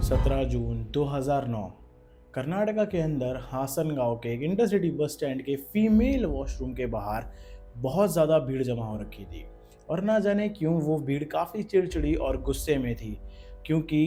17 जून 2009 कर्नाटका के अंदर हासन गांव के एक इंटरसिटी बस स्टैंड के फीमेल वॉशरूम के बाहर बहुत ज़्यादा भीड़ जमा हो रखी थी। और ना जाने क्यों वो भीड़ काफ़ी चिड़चिड़ी और गुस्से में थी, क्योंकि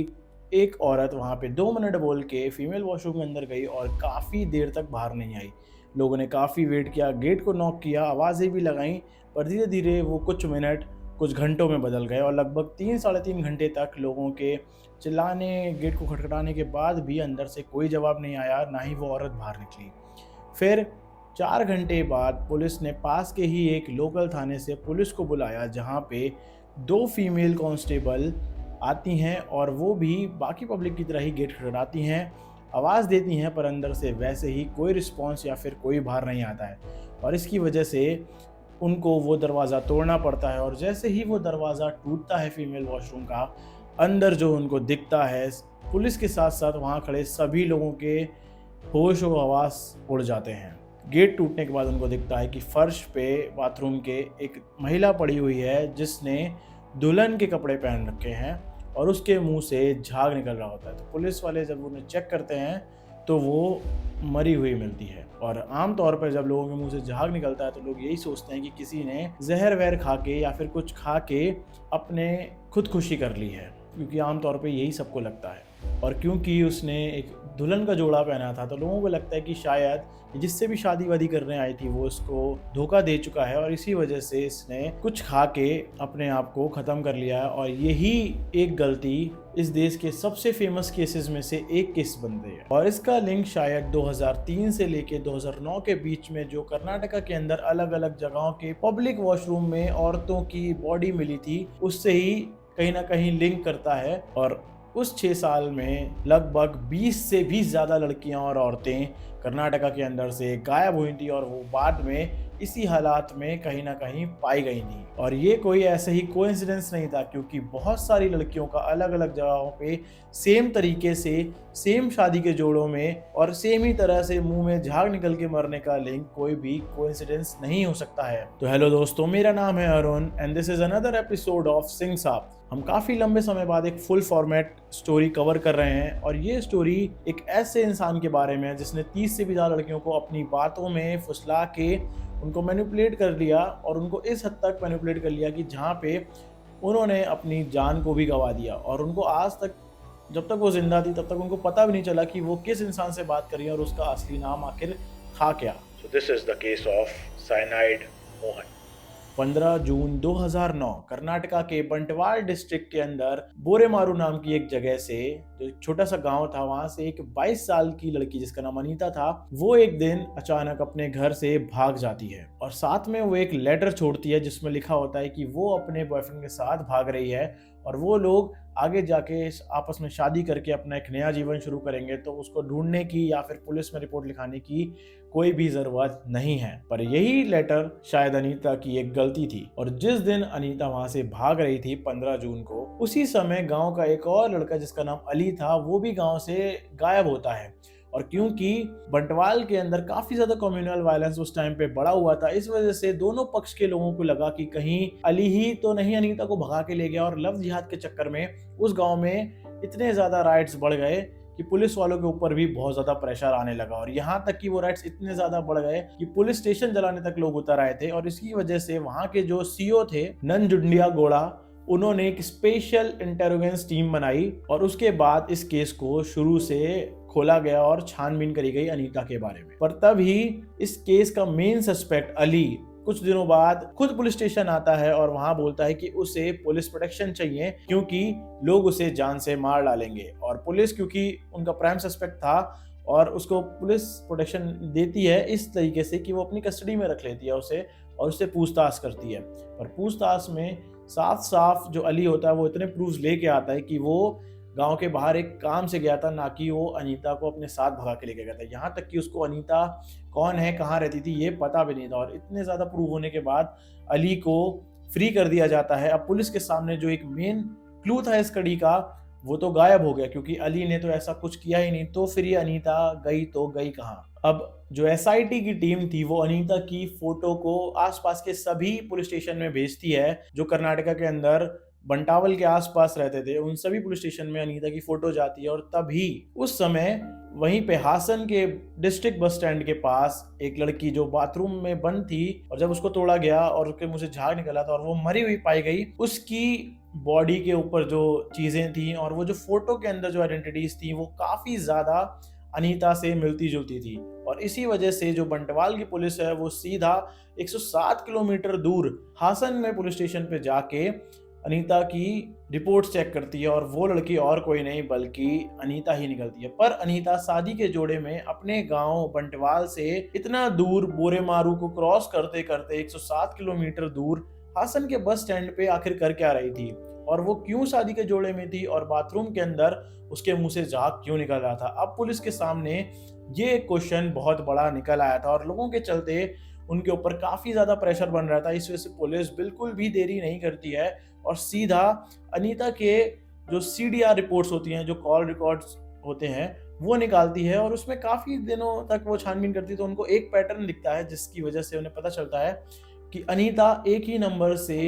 एक औरत वहाँ पे 2 मिनट बोल के फीमेल वॉशरूम के अंदर गई और काफ़ी देर तक बाहर नहीं आई। लोगों ने काफ़ी वेट किया, गेट को नॉक किया, आवाज़ें भी लगाईं, पर धीरे धीरे वो कुछ मिनट कुछ घंटों में बदल गए और लगभग 3 साढ़े 3 घंटे तक लोगों के चिल्लाने, गेट को खटखटाने के बाद भी अंदर से कोई जवाब नहीं आया, ना ही वो औरत बाहर निकली। फिर 4 घंटे बाद पुलिस ने पास के ही एक लोकल थाने से पुलिस को बुलाया, जहाँ पे 2 फीमेल कांस्टेबल आती हैं और वो भी बाकी पब्लिक की तरह ही गेट खटखटाती हैं, आवाज़ देती हैं, पर अंदर से वैसे ही कोई रिस्पॉन्स या फिर कोई बाहर नहीं आता है। और इसकी वजह से उनको वो दरवाज़ा तोड़ना पड़ता है और जैसे ही वो दरवाज़ा टूटता है फीमेल वॉशरूम का, अंदर जो उनको दिखता है, पुलिस के साथ साथ वहाँ खड़े सभी लोगों के होश व हवास उड़ जाते हैं। गेट टूटने के बाद उनको दिखता है कि फर्श पे बाथरूम के एक महिला पड़ी हुई है, जिसने दुल्हन के कपड़े पहन रखे हैं और उसके मुंह से झाग निकल रहा होता है। तो पुलिस वाले जब उन्हें चेक करते हैं तो वो मरी हुई मिलती है। और आम तौर पर जब लोगों के मुंह से झाग निकलता है तो लोग यही सोचते हैं कि किसी ने जहर वहर खा के या फिर कुछ खा के अपने खुदकुशी कर ली है, क्योंकि आम तौर पे यही सबको लगता है। और क्योंकि उसने एक दुल्हन का जोड़ा पहना था तो लोगों को लगता है कि शायद जिससे भी शादी वादी करने आई थी वो इसको धोखा दे चुका है और इसी वजह से इसने कुछ खा के अपने आप को ख़त्म कर लिया है। और यही एक गलती इस देश के सबसे फेमस केसेस में से एक केस बन गई है। और इसका लिंक शायद 2003 से लेके 2009 के बीच में जो कर्नाटका के अंदर अलग अलग जगहों के पब्लिक वॉशरूम में औरतों की बॉडी मिली थी, उससे ही कहीं ना कहीं लिंक करता है। और उस 6 साल में लगभग 20 से भी ज़्यादा लड़कियां और औरतें कर्नाटका के अंदर से गायब हुई थी और वो बाद में इसी हालात में कहीं ना कहीं पाई गई थी। और ये कोई ऐसे ही कोइंसिडेंस नहीं था, क्योंकि बहुत सारी लड़कियों का अलग अलग जगहों पे सेम तरीके से सेम शादी के जोड़ों में और सेम ही तरह से मुंह में झाग निकल के मरने का लिंक कोई भी कोइंसिडेंस नहीं हो सकता है। तो हेलो दोस्तों, मेरा नाम है Arun and this is another episode of Singh साहब। हम काफ़ी लंबे समय बाद एक फुल फॉर्मेट स्टोरी कवर कर रहे हैं और ये स्टोरी एक ऐसे इंसान के बारे में है जिसने 30 से भी ज़्यादा लड़कियों को अपनी बातों में फुसला के उनको मैनिपुलेट कर लिया और उनको इस हद तक मैनिपुलेट कर लिया कि जहाँ पे उन्होंने अपनी जान को भी गंवा दिया। और उनको आज तक, जब तक वो जिंदा थी तब तक उनको पता भी नहीं चला कि वो किस इंसान से बात कर रही है और उसका असली नाम आखिर था क्या। So this is the case of cyanide Mohan. 15 जून 2009 कर्नाटका के बंटवाल डिस्ट्रिक्ट के अंदर बोरेमारू नाम की एक जगह से, जो एक छोटा सा गांव था, वहां से एक 22 साल की लड़की जिसका नाम अनीता था, वो एक दिन अचानक अपने घर से भाग जाती है और साथ में वो एक लेटर छोड़ती है जिसमें लिखा होता है कि वो अपने बॉयफ्रेंड के साथ भाग रही है और वो लोग आगे जाके आपस में शादी करके अपना एक नया जीवन शुरू करेंगे, तो उसको ढूंढने की या फिर पुलिस में रिपोर्ट लिखाने की कोई भी जरूरत नहीं है। पर यही लेटर शायद अनीता की एक गलती थी और जिस दिन अनीता वहां से भाग रही थी 15 जून को, उसी समय गांव का एक और लड़का जिसका नाम अली था, वो भी गांव से गायब होता है। और क्योंकि बंटवाल के अंदर काफी ज्यादा कम्युनल वायलेंस उस टाइम पे बढ़ा हुआ था, इस वजह से दोनों पक्ष के लोगों को लगा कि कहीं अली ही तो नहीं अनीता को भगा के ले गया। और लव जिहाद के चक्कर में उस गांव में इतने ज्यादा राइट्स बढ़ गए कि पुलिस वालों के ऊपर भी बहुत ज्यादा प्रेशर आने लगा और यहाँ तक कि वो राइट्स इतने ज्यादा बढ़ गए कि पुलिस स्टेशन जलाने तक लोग उतर आए थे। और इसकी वजह से वहां के जो सीओ थे नंजुंडिया गौड़ा, उन्होंने एक स्पेशल इंटेरोगेंस टीम बनाई और उसके बाद इस केस को शुरू से खोला गया और छानबीन करी गई अनीता के बारे में। पर तब ही इस केस का मेन सस्पेक्ट अली कुछ दिनों बाद खुद पुलिस स्टेशन आता है और वहां बोलता है कि उसे पुलिस प्रोटेक्शन चाहिए, क्योंकि लोग उसे जान से मार डालेंगे। और पुलिस, क्योंकि उनका प्राइम सस्पेक्ट था, और उसको पुलिस प्रोटेक्शन देती है इस तरीके से कि वो अपनी कस्टडी में रख लेती है उसे और उससे पूछताछ करती है। और पूछताछ में साफ साफ जो अली होता है वो इतने प्रूफ लेके आता है कि वो गांव के बाहर एक काम से गया था, ना कि वो अनीता को अपने साथ भगा के लेके गया था। यहाँ तक कि उसको अनीता कौन है, कहाँ रहती थी, ये पता भी नहीं था। और इतने ज्यादा प्रूफ होने के बाद अली को फ्री कर दिया जाता है। अब पुलिस के सामने जो एक मेन क्लू था इस कड़ी का, वो तो गायब हो गया, क्योंकि अली ने तो ऐसा कुछ किया ही नहीं। तो फिर ये अनीता गई तो गई कहाँ। अब जो एसआईटी की टीम थी वो अनीता की फोटो को आसपास के सभी पुलिस स्टेशन में भेजती है जो कर्नाटका के अंदर बंटावल के आसपास रहते थे, उन सभी पुलिस स्टेशन में अनीता की फोटो जाती है। और तभी उस समय वहीं पे हासन के डिस्ट्रिक्ट बस स्टैंड के पास एक लड़की जो बाथरूम में बंद थी, और जब उसको तोड़ा गया और उसके मुंह से झाग निकला था और वो मरी हुई पाई गई, उसकी बॉडी के ऊपर जो चीजें थी और वो जो फोटो के अंदर जो आइडेंटिटीज थी वो काफी ज्यादा अनीता से मिलती जुलती थी। और इसी वजह से जो बंटवाल की पुलिस है वो सीधा 107 किलोमीटर दूर हासन में पुलिस स्टेशन पे जाके अनीता की रिपोर्ट चेक करती है, और वो लड़की और कोई नहीं बल्कि अनीता ही निकलती है। पर अनीता शादी के जोड़े में अपने गांव बंटवाल से इतना दूर बोरे मारू को क्रॉस करते करते 107 किलोमीटर दूर हासन के बस स्टैंड पे आखिर कर क्या रही थी, और वो क्यों शादी के जोड़े में थी, और बाथरूम के अंदर उसके मुंह से झाग क्यों निकल रहा था। अब पुलिस के सामने ये क्वेश्चन बहुत बड़ा निकल आया था और लोगों के चलते उनके ऊपर काफी ज्यादा प्रेशर बन रहा था। इस वजह से पुलिस बिल्कुल भी देरी नहीं करती है और सीधा अनीता के जो सीडीआर रिपोर्ट्स होती हैं, जो कॉल रिकॉर्ड्स होते हैं, वो निकालती है। और उसमें काफी दिनों तक वो छानबीन करती है, तो उनको एक पैटर्न दिखता है जिसकी वजह से उन्हें पता चलता है कि अनीता एक ही नंबर से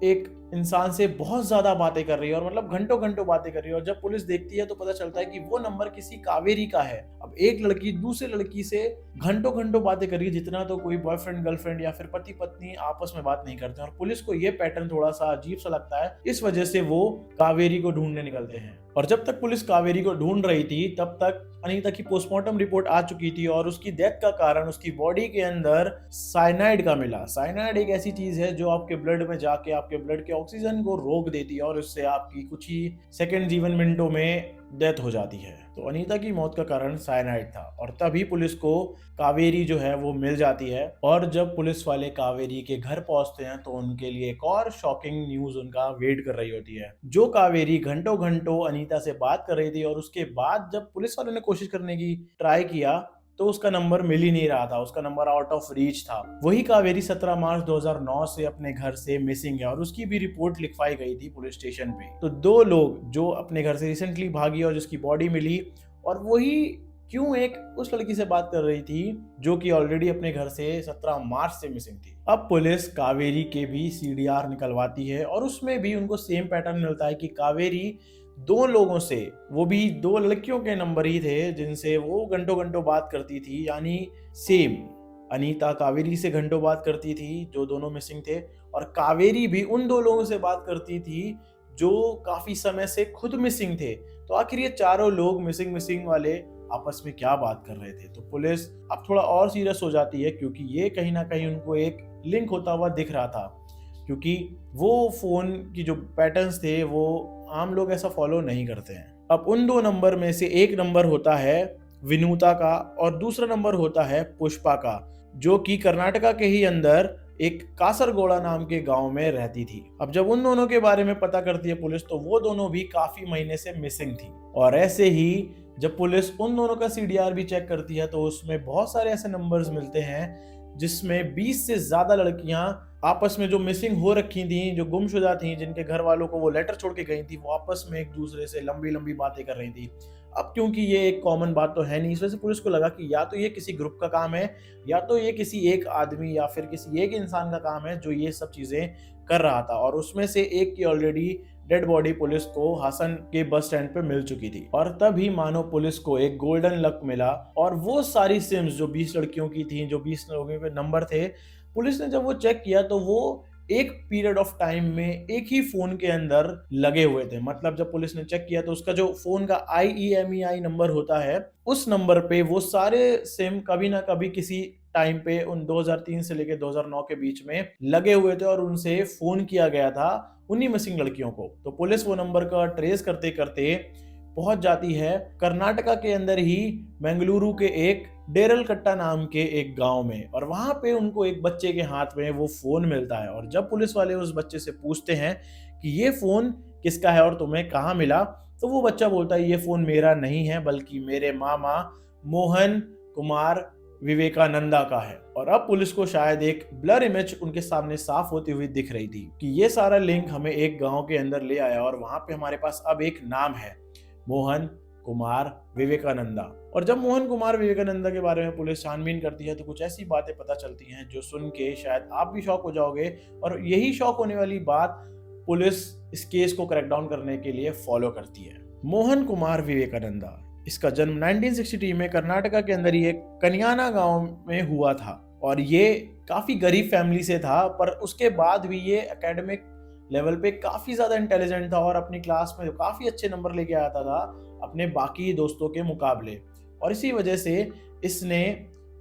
एक इंसान से बहुत ज्यादा बातें कर रही है, और मतलब घंटों घंटों बातें कर रही है। और जब पुलिस देखती है तो पता चलता है कि वो नंबर किसी कावेरी का है। अब एक लड़की दूसरे लड़की से घंटों घंटों बातें कर रही है, जितना तो कोई बॉयफ्रेंड गर्लफ्रेंड या फिर पति पत्नी आपस में बात नहीं करते। और पुलिस को ये पैटर्न थोड़ा सा अजीब सा लगता है, इस वजह से वो कावेरी को ढूंढने निकलते हैं। और जब तक पुलिस कावेरी को ढूंढ रही थी तब तक अनीता की पोस्टमार्टम रिपोर्ट आ चुकी थी, और उसकी डेथ का कारण उसकी बॉडी के अंदर साइनाइड का मिला। साइनाइड एक ऐसी चीज है जो आपके ब्लड में जाके आपके ब्लड के ऑक्सीजन को रोक देती है, और उससे आपकी कुछ ही सेकंड जीवन मिनटों में डेथ हो जाती है। तो अनीता की मौत का कारण साइनाइड था, और तभी पुलिस को कावेरी जो है वो मिल जाती है। और जब पुलिस वाले कावेरी के घर पहुंचते हैं तो उनके लिए एक और शॉकिंग न्यूज उनका वेट कर रही होती है। जो कावेरी घंटों घंटों अनीता से बात कर रही थी, और उसके बाद जब पुलिस वालों ने कोशिश करने की ट्राई किया तो उसका नंबर मिल ही नहीं रहा था, उसका नंबर आउट ऑफ रीच था। वही कावेरी 17 मार्च 2009 से अपने घर से मिसिंग है, और उसकी भी रिपोर्ट लिखवाई गई थी पुलिस स्टेशन पे। तो दो लोग जो अपने घर से रिसेंटली भागी और जिसकी बॉडी मिली, और वही क्यों एक उस लड़की से बात कर रही थी जो कि ऑलरेडी अपने घर से 17 मार्च से मिसिंग थी। अब पुलिस कावेरी के भी सीडीआर निकलवाती है, और उसमें भी उनको सेम पैटर्न मिलता है कि कावेरी दो लोगों से, वो भी दो लड़कियों के नंबर ही थे जिनसे वो घंटों घंटों बात करती थी। यानी सेम अनीता कावेरी से घंटों बात करती थी जो दोनों मिसिंग थे, और कावेरी भी उन दो लोगों से बात करती थी जो काफी समय से खुद मिसिंग थे। तो आखिर ये चारों लोग मिसिंग वाले आपस में क्या बात कर रहे थे। तो पुलिस अब थोड़ा और सीरियस हो जाती है, क्योंकि ये कहीं ना कहीं उनको एक लिंक होता हुआ दिख रहा था, क्योंकि वो फोन की जो पैटर्न्स थे वो आम लोग ऐसा फॉलो नहीं करते हैं। अब उन दो नंबर में से एक नंबर होता है विनूता का और दूसरा नंबर होता है पुष्पा का, जो कि कर्नाटका के ही अंदर एक कासरगोड़ा नाम के गांव में रहती थी। अब जब उन दोनों के बारे में पता करती है पुलिस, तो वो दोनों भी काफी महीने से मिसिंग थी। और ऐसे ही जब पुलिस उन दोनों का सीडीआर भी चेक करती है तो उसमें बहुत सारे ऐसे नंबर्स मिलते हैं जिसमें 20 से ज्यादा लड़कियां आपस में जो मिसिंग हो रखी थी, जो गुमशुदा थी, जिनके घर वालों को वो लेटर छोड़ के गई थी, वो आपस में एक दूसरे से लंबी लंबी बातें कर रही थी। अब क्योंकि ये एक कॉमन बात तो है नहीं, इस वजह से पुलिस को लगा कि या तो ये किसी ग्रुप का काम है, या तो ये किसी एक आदमी या फिर किसी एक इंसान का काम है जो ये सब चीजें कर रहा था। और उसमें से एक की ऑलरेडी डेड बॉडी पुलिस को हासन के बस स्टैंड पे मिल चुकी थी। और तभी मानो पुलिस को एक गोल्डन लक मिला, और वो सारी सिम्स जो 20 लड़कियों की थी, जो 20 लोगों के नंबर थे, पुलिस ने जब वो चेक किया तो वो एक पीरियड ऑफ टाइम में एक ही फोन के अंदर लगे हुए थे। मतलब जब पुलिस ने चेक किया तो उसका जो फोन का IEMEI नंबर होता है, उस नंबर पे वो सारे सिम कभी ना कभी किसी टाइम पे उन 2003 से लेकर 2009 के बीच में लगे हुए थे, और उनसे फोन किया गया था उन्हीं मिसिंग लड़कियों को। तो पुलिस वो नंबर का ट्रेस करते करते पहुंच जाती है कर्नाटका के अंदर ही बेंगलुरु के एक डेरलकट्टा नाम के एक गांव में, और वहां पे उनको एक बच्चे के हाथ में वो फोन मिलता है। और जब पुलिस वाले उस बच्चे से पूछते हैं कि ये फोन किसका है और तुम्हें कहाँ मिला, तो वो बच्चा बोलता है ये फोन मेरा नहीं है बल्कि मेरे मामा मोहन कुमार विवेकानंदा का है। और अब पुलिस को शायद एक ब्लर इमेज उनके सामने साफ होती हुई दिख रही थी कि ये सारा लिंक हमें एक गांव के अंदर ले आया, और वहां पे हमारे पास अब एक नाम है, मोहन कुमार विवेकानंदा। और जब मोहन कुमार विवेकानंदा के बारे में पुलिस छानबीन करती है तो कुछ ऐसी बातें पता चलती हैं जो सुन के शायद आप भी शॉक हो जाओगे। और यही शॉक होने वाली बात पुलिस इस केस को क्रैक डाउन करने के लिए फॉलो करती है। मोहन कुमार विवेकानंदा, इसका जन्म 1963 में कर्नाटका के अंदर ही एक कन्याना गांव में हुआ था और ये काफ़ी गरीब फैमिली से था, पर उसके बाद भी ये एकेडमिक लेवल पे काफ़ी ज़्यादा इंटेलिजेंट था और अपनी क्लास में काफ़ी अच्छे नंबर लेके आता था अपने बाकी दोस्तों के मुकाबले। और इसी वजह से इसने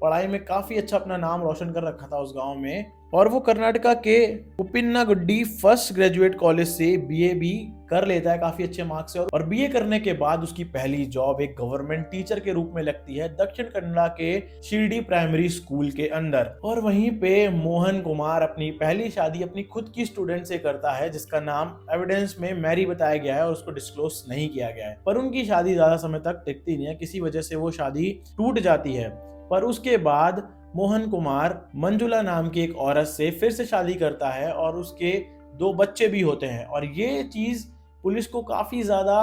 पढ़ाई में काफ़ी अच्छा अपना नाम रोशन कर रखा था उस गांव में। और वो कर्नाटका के उपिन्नागुड्डी फर्स्ट ग्रेजुएट कॉलेज से बीए भी कर लेता है काफ़ी अच्छे मार्क्स से। और बीए करने के बाद उसकी पहली जॉब एक गवर्नमेंट टीचर के रूप में लगती है दक्षिण कन्नड़ा के शिरडी प्राइमरी स्कूल के अंदर। और वहीं पे मोहन कुमार अपनी पहली शादी अपनी खुद की स्टूडेंट से करता है जिसका नाम एविडेंस में मैरी बताया गया है और उसको डिस्क्लोज नहीं किया गया है। पर उनकी शादी ज़्यादा समय तक टिकती नहीं है, किसी वजह से वो शादी टूट जाती है। पर उसके बाद मोहन कुमार मंजुला नाम की एक औरत से फिर से शादी करता है और उसके 2 बच्चे भी होते हैं। और ये चीज़ पुलिस को काफ़ी ज़्यादा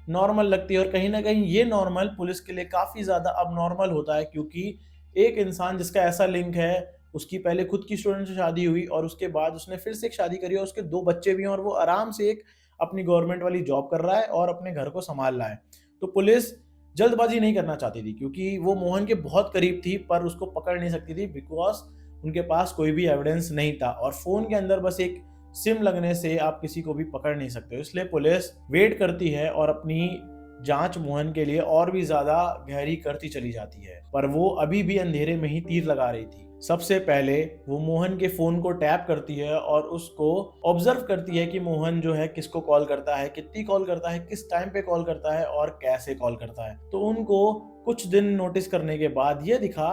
नॉर्मल लगती है और कहीं ना कहीं ये नॉर्मल पुलिस के लिए काफ़ी ज़्यादा अब नॉर्मल होता है, क्योंकि एक इंसान जिसका ऐसा लिंक है, उसकी पहले खुद की स्टूडेंट से शादी हुई और उसके बाद उसने फिर से एक शादी करी और उसके 2 बच्चे भी हैं और वो आराम से एक अपनी गवर्नमेंट वाली जॉब कर रहा है और अपने घर को संभाल रहा है। तो पुलिस जल्दबाजी नहीं करना चाहती थी क्योंकि वो मोहन के बहुत करीब थी, पर उसको पकड़ नहीं सकती थी बिकॉज उनके पास कोई भी एविडेंस नहीं था और फोन के अंदर बस एक सिम लगने से आप किसी को भी पकड़ नहीं सकते। इसलिए पुलिस वेट करती है और अपनी जांच मोहन के लिए और भी ज्यादा गहरी करती चली जाती है, पर वो अभी भी अंधेरे में ही तीर लगा रही थी। सबसे पहले वो मोहन के फोन को टैप करती है और उसको ऑब्जर्व करती है कि मोहन जो है किसको कॉल करता है, कितनी कॉल करता है, किस टाइम पे कॉल करता है और कैसे कॉल करता है। तो उनको कुछ दिन नोटिस करने के बाद ये दिखा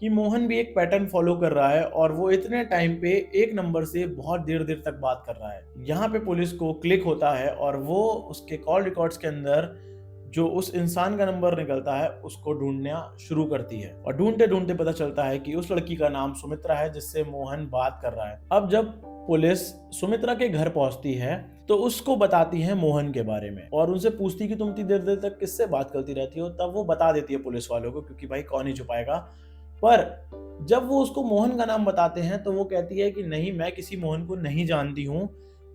कि मोहन भी एक पैटर्न फॉलो कर रहा है और वो इतने टाइम पे एक नंबर से बहुत देर देर तक बात कर रहा है। यहाँ पे पुलिस को क्लिक होता है और वो उसके कॉल रिकॉर्ड्स के अंदर जो उस इंसान का नंबर निकलता है उसको ढूंढना शुरू करती है और ढूंढते ढूंढते पता चलता है कि उस लड़की का नाम सुमित्रा है जिससे मोहन बात कर रहा है। अब जब पुलिस सुमित्रा के घर पहुंचती है तो उसको बताती है मोहन के बारे में और उनसे पूछती कि तुम इतनी देर देर तक किससे बात करती रहती हो। तब वो बता देती है पुलिस वालों को, क्योंकि भाई कौन ही छुपाएगा। पर जब वो उसको मोहन का नाम बताते हैं तो वो कहती है कि नहीं, मैं किसी मोहन को नहीं जानती हूँ।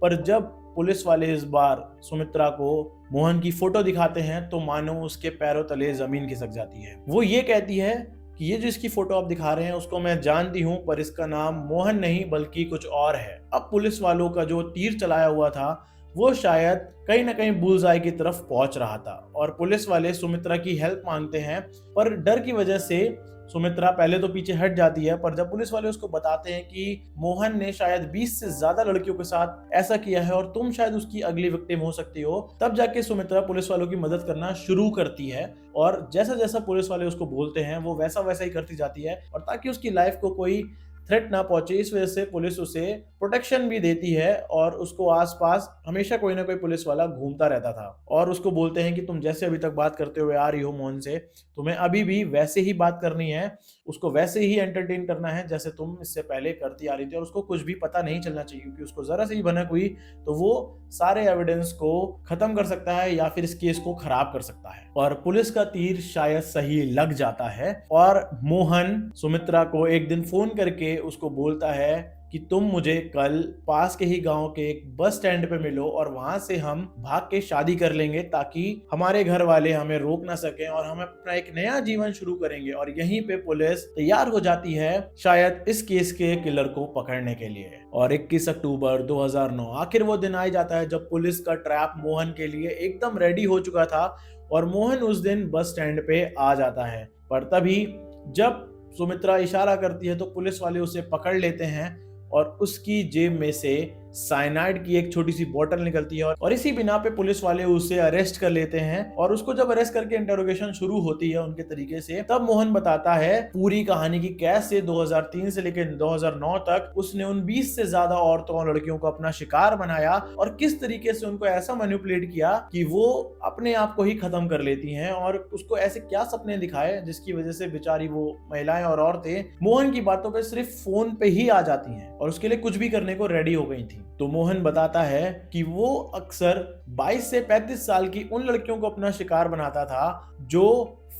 पर जब पुलिस वाले इस बार सुमित्रा को मोहन की फोटो दिखाते हैं तो मानो उसके पैरों तले जमीन खिसक जाती है। वो ये कहती है कि ये जो इसकी फोटो आप दिखा रहे हैं उसको मैं जानती हूँ, पर इसका नाम मोहन नहीं बल्कि कुछ और है। अब पुलिस वालों का जो तीर चलाया हुआ था वो शायद कहीं ना कहीं बुलजाई की तरफ पहुंच रहा था और पुलिस वाले सुमित्रा की हेल्प मांगते हैं, पर डर की वजह से सुमित्रा पहले तो पीछे हट जाती है। पर जब पुलिस वाले उसको बताते हैं कि मोहन ने शायद 20 से ज्यादा लड़कियों के साथ ऐसा किया है और तुम शायद उसकी अगली विक्टिम हो सकती हो, तब जाके सुमित्रा पुलिस वालों की मदद करना शुरू करती है। और जैसा जैसा पुलिस वाले उसको बोलते हैं वो वैसा वैसा ही करती जाती है, और ताकि उसकी लाइफ को कोई थ्रेट ना पहुंचे इस वजह से पुलिस उसे प्रोटेक्शन भी देती है और उसको आसपास हमेशा कोई ना कोई पुलिस वाला घूमता रहता था। और उसको बोलते हैं कि तुम जैसे अभी तक बात करते हुए आ रही हो मोहन से, तुम्हें अभी भी वैसे ही बात करनी है, उसको वैसे ही एंटरटेन करना है जैसे तुम इससे पहले करती आ रही थी। और उसको कुछ भी पता नहीं चलना चाहिए, क्योंकि उसको जरा सी भनक हुई तो वो सारे एविडेंस को खत्म कर सकता है या फिर इस केस को खराब कर सकता है। और पुलिस का तीर शायद सही लग जाता है और मोहन सुमित्रा को एक दिन फोन करके उसको बोलता है कि तुम मुझे कल पास के ही गांव के एक बस स्टैंड पे मिलो और वहां से हम भाग के शादी कर लेंगे, ताकि हमारे घर वाले हमें रोक ना सकें और हम अपना एक नया जीवन शुरू करेंगे। और यहीं पे पुलिस तैयार हो जाती है शायद इस केस के किलर को पकड़ने के लिए। और 21 अक्टूबर 2009 आखिर वो दिन आ जाता है जब पुलिस का ट्रैप मोहन के लिए एकदम रेडी हो चुका था और मोहन उस दिन बस स्टैंड पे आ जाता है। पर तभी जब सुमित्रा इशारा करती है तो पुलिस वाले उसे पकड़ लेते हैं और उसकी जेब में से साइनाइड की एक छोटी सी बोतल निकलती है और इसी बिना पे पुलिस वाले उसे अरेस्ट कर लेते हैं। और उसको जब अरेस्ट करके इंटरोगेशन शुरू होती है उनके तरीके से, तब मोहन बताता है पूरी कहानी की कैसे 2003 से लेकर 2009 तक उसने उन 20 से ज्यादा औरतों और लड़कियों को अपना शिकार बनाया और किस तरीके से उनको ऐसा मैनिपुलेट किया कि वो अपने आप को ही खत्म कर लेती हैं। और उसको ऐसे क्या सपने दिखाए जिसकी वजह से बेचारी वो महिलाएं और औरतें मोहन की बातों पर सिर्फ फोन पे ही आ जाती हैं और उसके लिए कुछ भी करने को रेडी हो गई थी। तो मोहन बताता है कि वो अक्सर 22 से 35 साल की उन लड़कियों को अपना शिकार बनाता था जो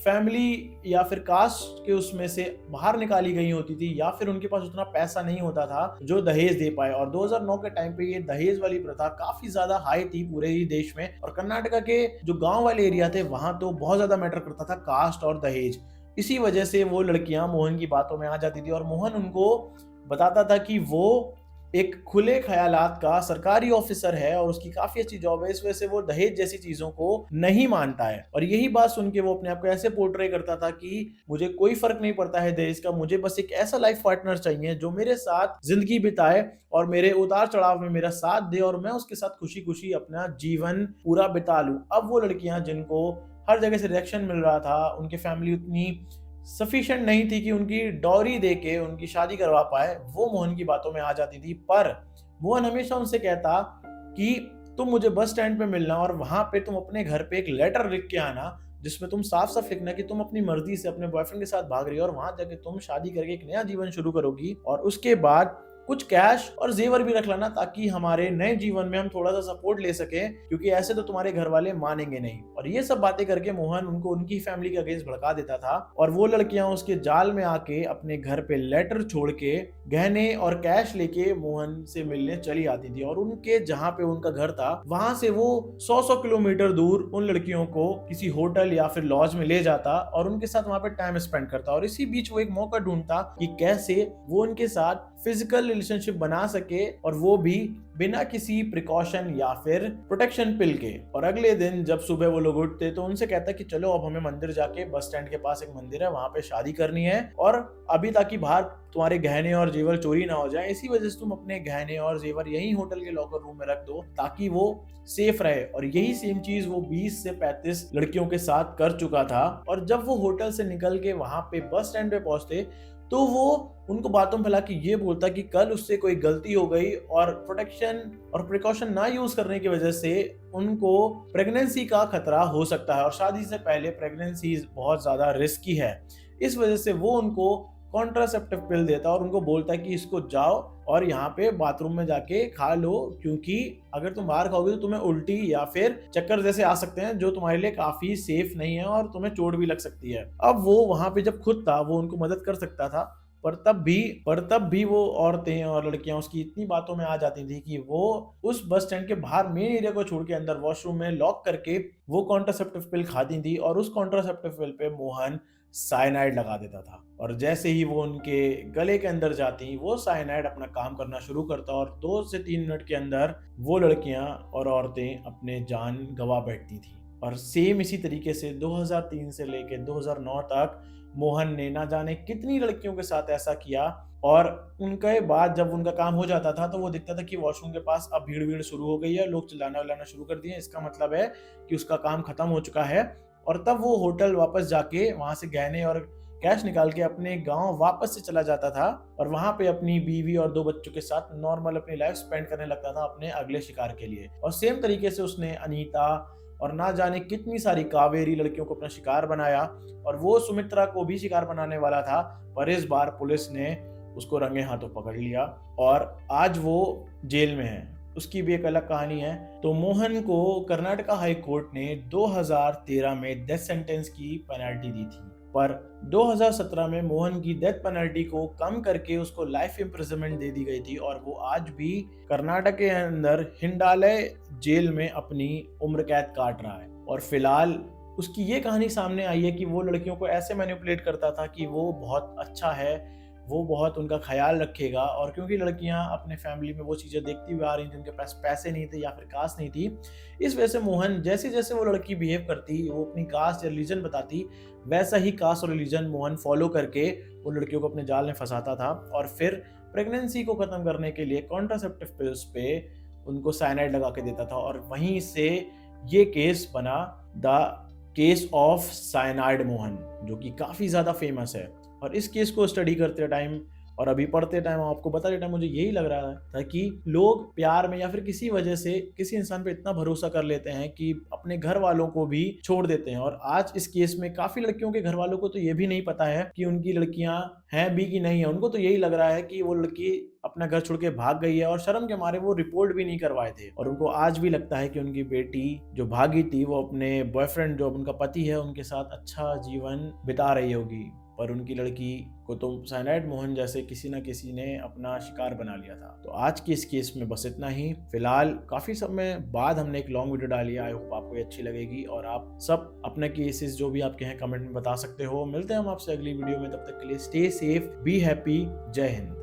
फैमिली या फिर कास्ट के उसमें से बाहर निकाली गई होती थी, या फिर उनके पास उतना पैसा नहीं होता था जो दहेज दे पाए। और 2009 के टाइम पे ये दहेज वाली प्रथा काफी ज्यादा हाई थी पूरे ही देश में, और कर्नाटका के जो गांव वाले एरिया थे वहां तो बहुत ज्यादा मैटर करता था कास्ट और दहेज। इसी वजह से वो लड़कियां मोहन की बातों में आ जाती थी, और मोहन उनको बताता था कि वो एक खुले ख्यालात का सरकारी ऑफिसर है और उसकी काफी अच्छी जॉब है, इस वजह से वो दहेज जैसी चीजों को नहीं मानता है। और यही बात सुन के वो अपने आप को ऐसे पोर्ट्रे करता था कि मुझे कोई फर्क नहीं पड़ता है दहेज का, मुझे बस एक ऐसा लाइफ पार्टनर चाहिए जो मेरे साथ जिंदगी बिताए और मेरे उतार चढ़ाव में मेरा साथ दे, और मैं उसके साथ खुशी खुशी अपना जीवन पूरा बिता लूं। अब वो लड़कियां जिनको हर जगह से रिएक्शन मिल रहा था, उनकी फैमिली उतनी सफिशिएंट नहीं थी कि उनकी डॉरी देके उनकी शादी करवा पाए, वो मोहन की बातों में आ जाती थी। पर मोहन हमेशा उनसे कहता कि तुम मुझे बस स्टैंड पे मिलना और वहां पे तुम अपने घर पे एक लेटर लिख के आना जिसमें तुम साफ साफ लिखना कि तुम अपनी मर्जी से अपने बॉयफ्रेंड के साथ भाग रही हो और वहां जाके तुम शादी करके एक नया जीवन शुरू करोगी, और उसके बाद कुछ कैश और जेवर भी रख लेना ताकि हमारे नए जीवन में हम थोड़ा सा सपोर्ट ले सकें, क्योंकि ऐसे तो तुम्हारे घर वाले मानेंगे नहीं। और ये सब बातें करके मोहन उनको उनकी फैमिली के अगेंस्ट भड़का देता था, और वो लड़कियां उसके जाल में आके अपने घर पे लेटर छोड़ के गहने और कैश लेके मोहन से मिलने चली आती थी। और उनके जहाँ पे उनका घर था वहां से वो 100 किलोमीटर दूर उन लड़कियों को किसी होटल या फिर लॉज में ले जाता और उनके साथ वहां पे टाइम स्पेंड करता। और इसी बीच वो एक मौका ढूंढता कि कैसे वो उनके साथ फिजिकल रिलेशनशिप बना सके, और वो भी बिना किसी प्रिकॉशन या फिर प्रोटेक्शन पिल के। और अगले दिन जब सुबह वो लोग उठते तो उनसे कहता कि चलो अब हमें मंदिर जाके, बस स्टैंड के पास एक मंदिर है वहां पे शादी करनी है, और अभी ताकि बाहर तुम्हारे गहने और जेवर चोरी ना हो जाए, इसी वजह से तुम अपने गहने और जेवर यही होटल के लॉकर रूम में रख दो ताकि वो सेफ रहे। और यही सेम चीज वो 20 से 35 लड़कियों के साथ कर चुका था। और जब वो होटल से निकल के वहां पे बस स्टैंड पे पहुंचते तो वो उनको बातों में फैला के ये बोलता कि कल उससे कोई गलती हो गई और प्रोटेक्शन और प्रिकॉशन ना यूज करने की वजह से उनको प्रेगनेंसी का खतरा हो सकता है, और शादी से पहले प्रेगनेंसी बहुत ज्यादा रिस्की है। इस वजह से वो उनको कॉन्ट्रासेप्टिव पिल देता और उनको बोलता है कि इसको जाओ और यहाँ पे बाथरूम में जाके खा लो, क्योंकि अगर तुम बाहर खाओगे तो तुम्हें उल्टी या फिर चक्कर जैसे आ सकते हैं जो तुम्हारे लिए काफी सेफ नहीं है और तुम्हें चोट भी लग सकती है। अब वो वहां पे जब खुद था वो उनको मदद कर सकता था, पर तब भी वो औरतें और लड़कियां उसकी इतनी बातों में आ जाती थी कि वो उस बस स्टैंड के बाहर मेन एरिया को छोड़ के अंदर वॉशरूम में लॉक करके वो कॉन्ट्रासेप्टिव पिल खाती थी, और उस कॉन्ट्रासेप्टिव पिल पे मोहन साइनाइड लगा देता था। और जैसे ही वो उनके गले के अंदर जाती वो साइनाइड अपना काम करना शुरू करता, और 2 से 3 मिनट के अंदर वो लड़कियां और औरतें अपने जान गंवा बैठती थी। और सेम इसी तरीके से 2003 से लेकर 2009 तक मोहन ने ना जाने कितनी लड़कियों के साथ ऐसा किया। और उनके बाद जब उनका काम हो जाता था तो वो दिखता था कि वॉशरूम के पास अब भीड़ शुरू हो गई है, लोग चिल्लाना विल्लाना शुरू कर दिए, इसका मतलब है कि उसका काम खत्म हो चुका है। और तब वो होटल वापस जाके वहां से गहने और कैश निकाल के अपने गांव वापस से चला जाता था, और वहां पे अपनी बीवी और 2 बच्चों के साथ नॉर्मल अपनी लाइफ स्पेंड करने लगता था अपने अगले शिकार के लिए। और सेम तरीके से उसने अनीता और ना जाने कितनी सारी कावेरी लड़कियों को अपना शिकार बनाया, और वो सुमित्रा को भी शिकार बनाने वाला था, पर इस बार पुलिस ने उसको रंगे हाथों पकड़ लिया और आज वो जेल में है। उसकी भी एक अलग कहानी है। तो मोहन को कर्नाटका हाई कोर्ट ने 2013 में डेथ सेंटेंस की पेनल्टी दी थी, पर 2017 में मोहन की डेथ पेनल्टी को कम करके उसको लाइफ इम्प्रिजनमेंट दे दी गई थी, और वो आज भी कर्नाटक के अंदर हिंडालय जेल में अपनी उम्र कैद काट रहा है। और फिलहाल उसकी ये कहानी सामने आई है कि वो लड़कियों को ऐसे मैनिपुलेट करता था कि वो बहुत अच्छा है, वो बहुत उनका ख्याल रखेगा। और क्योंकि लड़कियां अपने फैमिली में वो चीज़ें देखती हुई आ रही थी, उनके पास पैसे नहीं थे या फिर कास्ट नहीं थी, इस वजह से मोहन जैसे जैसे वो लड़की बिहेव करती, वो अपनी कास्ट या रिलीजन बताती, वैसा ही कास्ट और रिलीजन मोहन फॉलो करके उन लड़कियों को अपने जाल में फंसाता था। और फिर प्रेगनेंसी को ख़त्म करने के लिए कॉन्ट्रासेप्टिव पिल्स पे उनको साइनाइड लगा के देता था, और वहीं से ये केस बना the case of cyanide Mohan, जो कि काफ़ी ज़्यादा फेमस है। और इस केस को स्टडी करते टाइम और अभी पढ़ते टाइम आपको बताते टाइम मुझे यही लग रहा था कि लोग प्यार में या फिर किसी वजह से किसी इंसान पे इतना भरोसा कर लेते हैं कि अपने घर वालों को भी छोड़ देते हैं। और आज इस केस में काफी लड़कियों के घर वालों को तो ये भी नहीं पता है कि उनकी लड़कियां हैं भी कि नहीं है। उनको तो यही लग रहा है कि वो लड़की अपना घर छोड़ के भाग गई है और शर्म के मारे वो रिपोर्ट भी नहीं करवाए थे। और उनको आज भी लगता है कि उनकी बेटी जो भागी थी वो अपने बॉयफ्रेंड जो उनका पति है उनके साथ अच्छा जीवन बिता रही होगी, पर उनकी लड़की को तो साइनाइड मोहन जैसे किसी न किसी ने अपना शिकार बना लिया था। तो आज की इस केस में बस इतना ही। फिलहाल काफी समय बाद हमने एक लॉन्ग वीडियो डाली है, आई होप आपको ये अच्छी लगेगी और आप सब अपने केसेस जो भी आपके हैं कमेंट में बता सकते हो। मिलते हैं हम आपसे अगली वीडियो में, तब तक के लिए स्टे सेफ, बी हैप्पी, जय हिंद।